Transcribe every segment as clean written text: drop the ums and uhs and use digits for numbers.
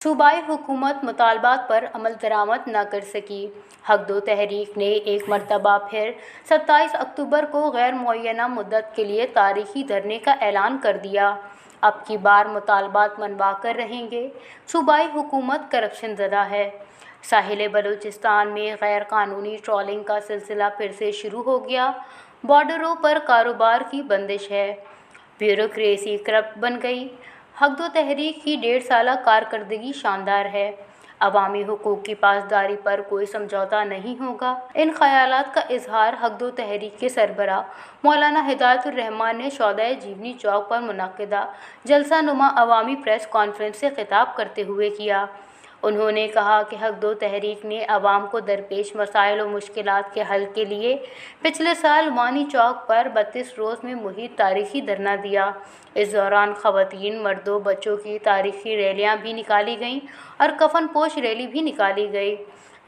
सूबाई हुकूमत मुतालबात पर अमल दरामद न कर सकी। हक दो तहरीक ने एक मरतबा फिर 27 अक्टूबर को गैर मुअय्यना मुद्दत के लिए तारीखी धरने का ऐलान कर दिया। अब की बार मुतालबात मनवा कर रहेंगे। सूबाई हुकूमत करप्शन ज़दा है। साहिल बलूचिस्तान में गैर कानूनी ट्रॉलिंग का सिलसिला फिर से शुरू हो गया। बॉर्डरों पर कारोबार की बंदिश है। ब्यूरोक्रेसी करप्ट बन गई। हक दो तहरीक की 1.5 साला कारकर्दगी शानदार है। अवामी हुकूक की पासदारी पर कोई समझौता नहीं होगा। इन ख्यालात का इजहार हक दो तहरीक के सरबराह मौलाना हिदायतुर रहमान ने शौदाए जीवनी चौक पर मुनक्किदा जलसा नुमा अवामी प्रेस कॉन्फ्रेंस से खिताब करते हुए किया। उन्होंने कहा कि हक दो तहरीक ने अवाम को दरपेश मसाइल और मुश्किलात के हल के लिए पिछले साल वानी चौक पर 32 रोज़ में मुहित तारीखी धरना दिया। इस दौरान ख़वातीन, मर्दों, बच्चों की तारीखी रैलियां भी निकाली गईं और कफन पोश रैली भी निकाली गई।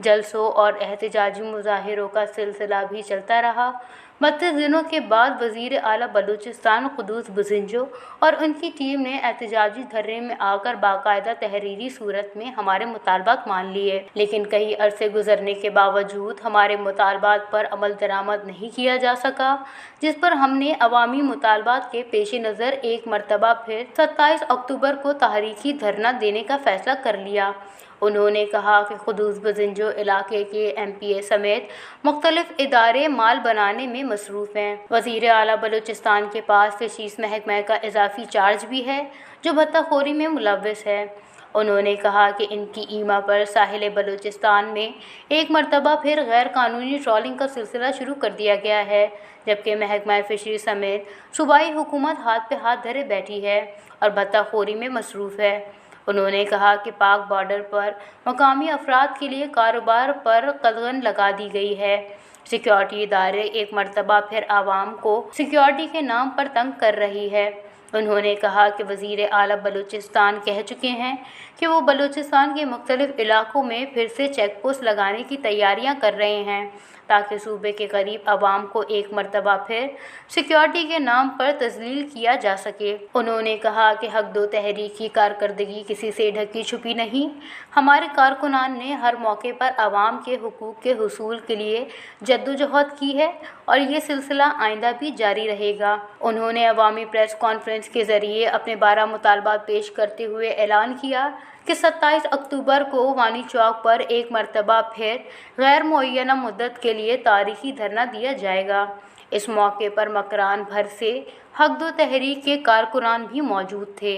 जलसों और एहतजाजी मुजाहिरों का सिलसिला भी चलता रहा। 32 दिनों के बाद वज़ीर आला बलूचिस्तान क़ुद्दूस बुज़िंजो और उनकी टीम ने एहतजाजी धरने में आकर बाकायदा तहरीरी सूरत में हमारे मुतालबात मान लिए, लेकिन कई अरसे गुजरने के बावजूद हमारे मुतालबात पर अमल दरामद नहीं किया जा सका, जिस पर हमने अवामी मुतालबात के पेश नज़र एक मरतबा फिर 27 अक्टूबर को तहरीकी धरना देने का फ़ैसला कर लिया। उन्होंने कहा कि क़ुद्दूस बुज़िंजो इलाके के MPA समेत मुख्तलिफ इदारे माल बनाने में मसरूफ़ हैं। वज़ीर आला बलूचिस्तान के पास फ़िशीज़ महकमा का इजाफ़ी चार्ज भी है जो भत्ताखोरी में मुलव्वस है। उन्होंने कहा कि इनकी ईमा पर साहिल बलूचिस्तान में एक मरतबा फिर गैर कानूनी ट्रॉलिंग का सिलसिला शुरू कर दिया गया है, जबकि महकमा फ़िशरी समेत सूबाई हुकूमत हाथ पे हाथ धरे बैठी है और भत्ताखोरी में मसरूफ़ है। उन्होंने कहा कि पाक बॉर्डर पर मकामी अफराद के लिए कारोबार पर कदगन लगा दी गई है। सिक्योरिटी इदारे एक मरतबा फिर आवाम को सिक्योरिटी के नाम पर तंग कर रही है। उन्होंने कहा कि वज़ीर आला बलूचिस्तान कह चुके हैं कि वो बलूचिस्तान के मुख्तलिफ इलाकों में फिर से चेक पोस्ट लगाने की तैयारियां कर रहे हैं ताकि सूबे के करीब आवाम को एक मरतबा फिर सिक्योरिटी के नाम पर तज़लील किया जा सके। उन्होंने कहा कि हक दो तहरीक की कारकर्दगी किसी से ढकी छुपी नहीं। हमारे कारकुनान ने हर मौके पर आवाम के हुकूक के हुसूल के लिए जद्दोजहद की है और ये सिलसिला आइंदा भी जारी रहेगा। उन्होंने अवामी प्रेस कॉन्फ्रेंस के ज़रिए अपने 12 मुतालबात पेश करते हुए ऐलान किया कि 27 अक्टूबर को वानी चौक पर एक मरतबा फिर गैर मुअय्यना मुद्दत के लिए तारीखी धरना दिया जाएगा। इस मौके पर मकरान भर से हक दो तहरीक के कारकुनान भी मौजूद थे।